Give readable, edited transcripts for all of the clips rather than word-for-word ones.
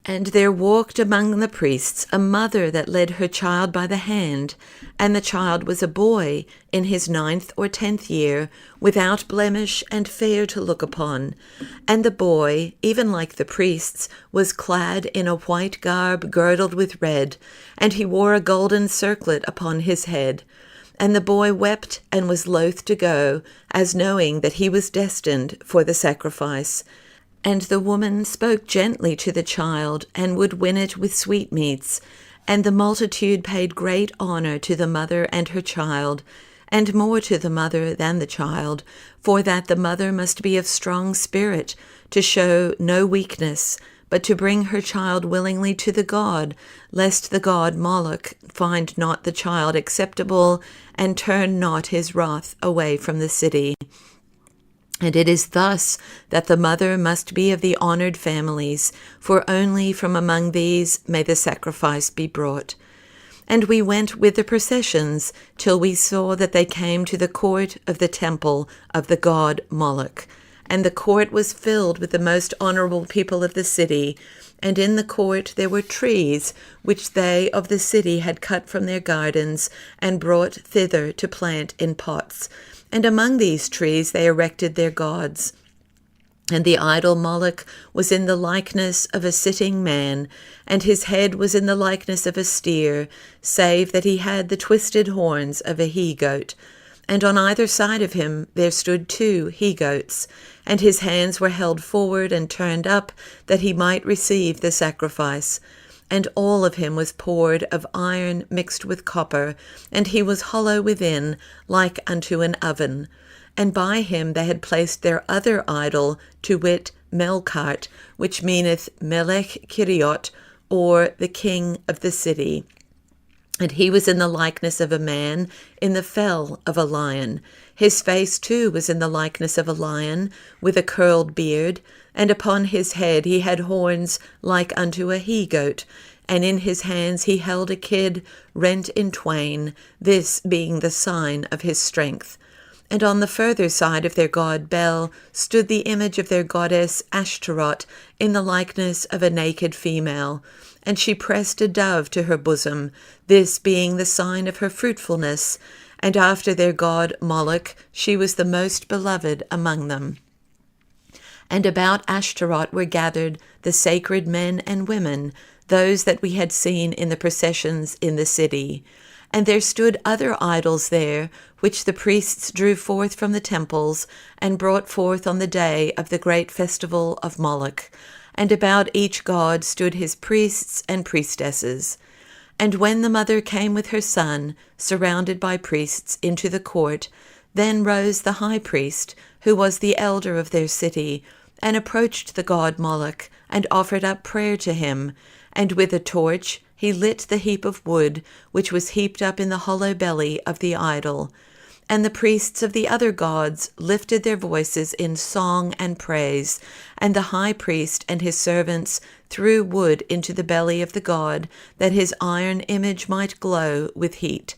And there walked among the priests a mother that led her child by the hand, and the child was a boy in his 9th or 10th year, without blemish and fair to look upon. And the boy, even like the priests, was clad in a white garb girdled with red, and he wore a golden circlet upon his head. And the boy wept and was loath to go, as knowing that he was destined for the sacrifice. And the woman spoke gently to the child, and would win it with sweetmeats. And the multitude paid great honor to the mother and her child, and more to the mother than the child, for that the mother must be of strong spirit, to show no weakness, but to bring her child willingly to the god, lest the god Moloch find not the child acceptable, and turn not his wrath away from the city. And it is thus that the mother must be of the honored families, for only from among these may the sacrifice be brought. And we went with the processions till we saw that they came to the court of the temple of the god Moloch. And the court was filled with the most honorable people of the city, and in the court there were trees, which they of the city had cut from their gardens, and brought thither to plant in pots. And among these trees they erected their gods. And the idol Moloch was in the likeness of a sitting man, and his head was in the likeness of a steer, save that he had the twisted horns of a he-goat. And on either side of him there stood 2 he-goats, and his hands were held forward and turned up, that he might receive the sacrifice. And all of him was poured of iron mixed with copper, and he was hollow within, like unto an oven. And by him they had placed their other idol, to wit, Melkart, which meaneth Melech Kiriot, or the king of the city. And he was in the likeness of a man, in the fell of a lion. His face too was in the likeness of a lion, with a curled beard, and upon his head he had horns like unto a he-goat, and in his hands he held a kid rent in twain, this being the sign of his strength. And on the further side of their god Bel stood the image of their goddess Ashtaroth, in the likeness of a naked female. And she pressed a dove to her bosom, this being the sign of her fruitfulness. And after their god Moloch, she was the most beloved among them. And about Ashtaroth were gathered the sacred men and women, those that we had seen in the processions in the city. And there stood other idols there, which the priests drew forth from the temples, and brought forth on the day of the great festival of Moloch. And about each god stood his priests and priestesses. And when the mother came with her son, surrounded by priests, into the court, then rose the high priest, who was the elder of their city, and approached the god Moloch, and offered up prayer to him. And with a torch he lit the heap of wood, which was heaped up in the hollow belly of the idol. And the priests of the other gods lifted their voices in song and praise, and the high priest and his servants threw wood into the belly of the god, that his iron image might glow with heat.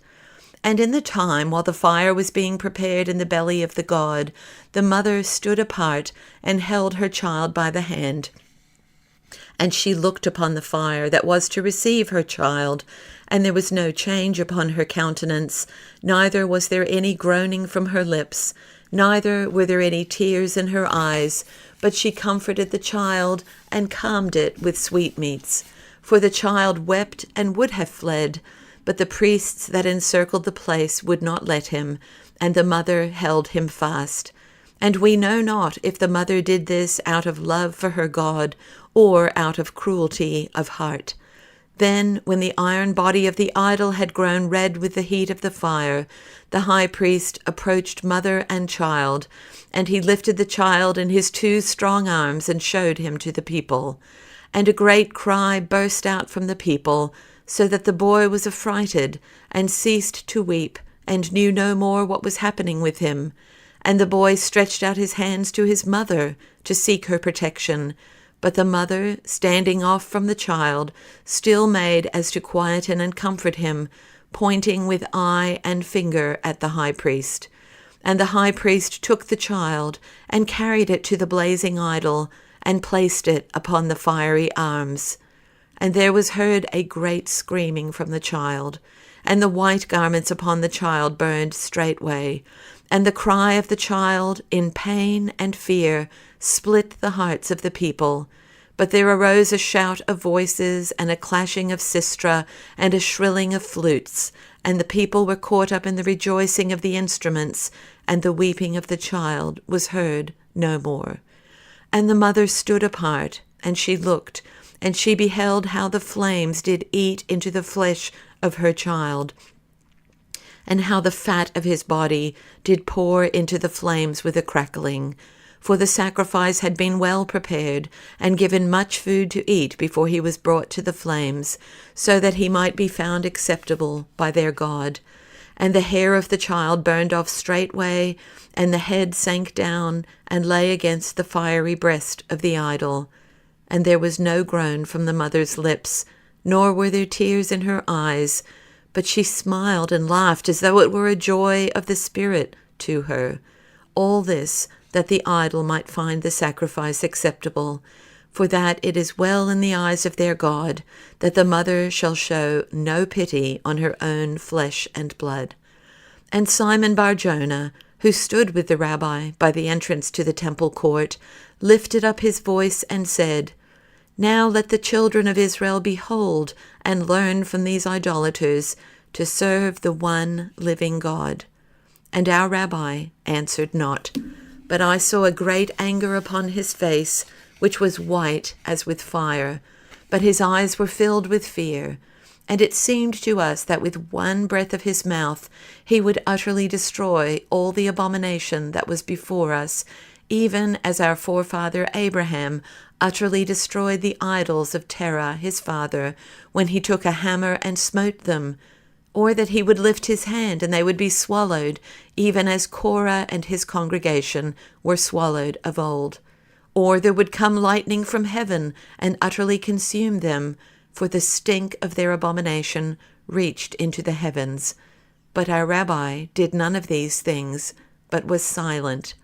And in the time while the fire was being prepared in the belly of the god, the mother stood apart and held her child by the hand. And she looked upon the fire that was to receive her child, and there was no change upon her countenance, neither was there any groaning from her lips, neither were there any tears in her eyes, but she comforted the child and calmed it with sweetmeats. For the child wept and would have fled, but the priests that encircled the place would not let him, and the mother held him fast. And we know not if the mother did this out of love for her God, or out of cruelty of heart. Then, when the iron body of the idol had grown red with the heat of the fire, the high priest approached mother and child, and he lifted the child in his 2 strong arms and showed him to the people. And a great cry burst out from the people, so that the boy was affrighted, and ceased to weep, and knew no more what was happening with him. And the boy stretched out his hands to his mother to seek her protection. But the mother, standing off from the child, still made as to quieten and comfort him, pointing with eye and finger at the high priest. And the high priest took the child, and carried it to the blazing idol, and placed it upon the fiery arms. And there was heard a great screaming from the child, and the white garments upon the child burned straightway, and the cry of the child in pain and fear split the hearts of the people. But there arose a shout of voices, and a clashing of sistra, and a shrilling of flutes, and the people were caught up in the rejoicing of the instruments, and the weeping of the child was heard no more. And the mother stood apart, and she looked, and she beheld how the flames did eat into the flesh of her child, and how the fat of his body did pour into the flames with a crackling. For the sacrifice had been well prepared, and given much food to eat before he was brought to the flames, so that he might be found acceptable by their God. And the hair of the child burned off straightway, and the head sank down and lay against the fiery breast of the idol. And there was no groan from the mother's lips, nor were there tears in her eyes, but she smiled and laughed as though it were a joy of the Spirit to her. All this that the idol might find the sacrifice acceptable, for that it is well in the eyes of their God that the mother shall show no pity on her own flesh and blood. And Simon Bar-Jonah, who stood with the rabbi by the entrance to the temple court, lifted up his voice and said, Now let the children of Israel behold and learn from these idolaters to serve the one living God. And our rabbi answered not, but I saw a great anger upon his face, which was white as with fire, but his eyes were filled with fear. And it seemed to us that with one breath of his mouth he would utterly destroy all the abomination that was before us, even as our forefather Abraham utterly destroyed the idols of Terah his father, when he took a hammer and smote them, or that he would lift his hand and they would be swallowed, even as Korah and his congregation were swallowed of old. Or there would come lightning from heaven and utterly consume them, for the stink of their abomination reached into the heavens. But our rabbi did none of these things, but was silent.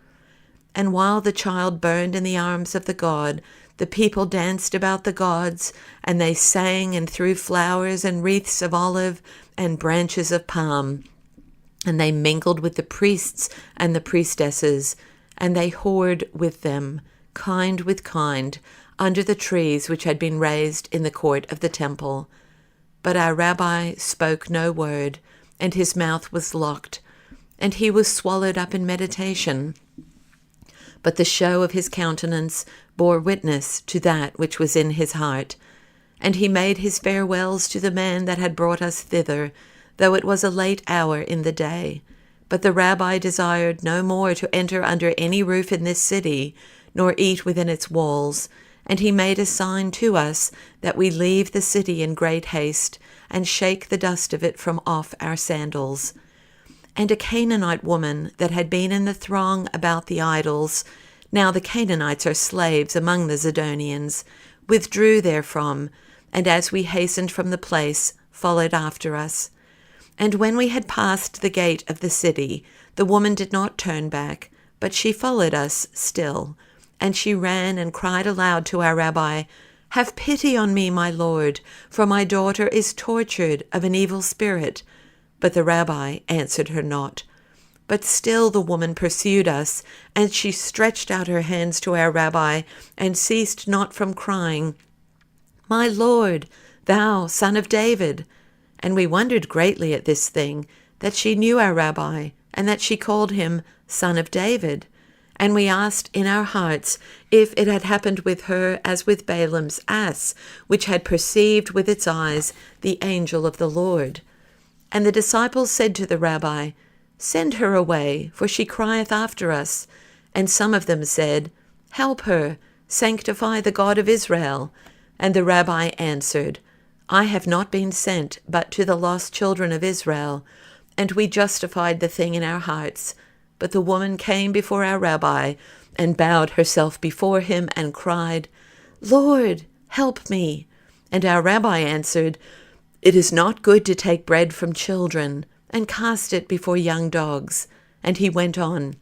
And while the child burned in the arms of the god, the people danced about the gods, and they sang and threw flowers and wreaths of olive and branches of palm. And they mingled with the priests and the priestesses, and they whored with them, kind with kind, under the trees which had been raised in the court of the temple. But our rabbi spoke no word, and his mouth was locked, and he was swallowed up in meditation. But the show of his countenance bore witness to that which was in his heart. And he made his farewells to the man that had brought us thither, though it was a late hour in the day. But the rabbi desired no more to enter under any roof in this city, nor eat within its walls. And he made a sign to us that we leave the city in great haste, and shake the dust of it from off our sandals. And a Canaanite woman that had been in the throng about the idols, now the Canaanites are slaves among the Zidonians, withdrew therefrom, and as we hastened from the place, followed after us. And when we had passed the gate of the city, the woman did not turn back, but she followed us still. And she ran and cried aloud to our rabbi, Have pity on me, my lord, for my daughter is tortured of an evil spirit. But the rabbi answered her not. But still the woman pursued us, and she stretched out her hands to our rabbi, and ceased not from crying, My Lord, thou son of David. And we wondered greatly at this thing, that she knew our rabbi, and that she called him son of David. And we asked in our hearts if it had happened with her as with Balaam's ass, which had perceived with its eyes the angel of the Lord. And the disciples said to the rabbi, Send her away, for she crieth after us. And some of them said, Help her, sanctify the God of Israel. And the rabbi answered, I have not been sent but to the lost children of Israel. And we justified the thing in our hearts. But the woman came before our rabbi, and bowed herself before him, and cried, Lord, help me. And our rabbi answered, It is not good to take bread from children, and cast it before young dogs. And he went on,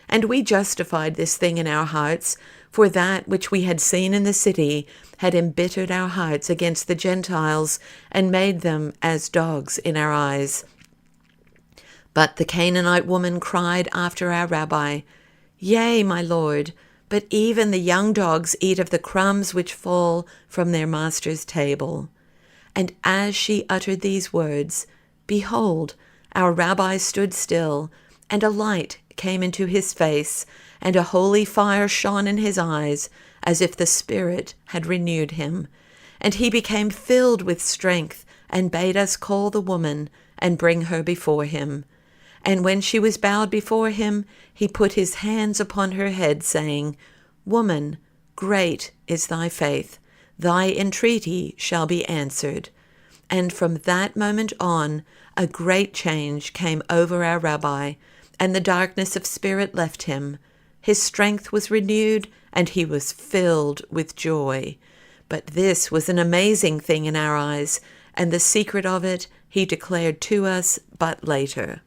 And we justified this thing in our hearts, for that which we had seen in the city had embittered our hearts against the Gentiles and made them as dogs in our eyes. But the Canaanite woman cried after our rabbi, "Yea, my Lord, but even the young dogs eat of the crumbs which fall from their master's table." And as she uttered these words, behold, our rabbi stood still, and a light came into his face, and a holy fire shone in his eyes, as if the Spirit had renewed him. And he became filled with strength, and bade us call the woman, and bring her before him. And when she was bowed before him, he put his hands upon her head, saying, "Woman, great is thy faith. Thy entreaty shall be answered." And from that moment on, a great change came over our rabbi, and the darkness of spirit left him. His strength was renewed, and he was filled with joy. But this was an amazing thing in our eyes, and the secret of it he declared to us but later.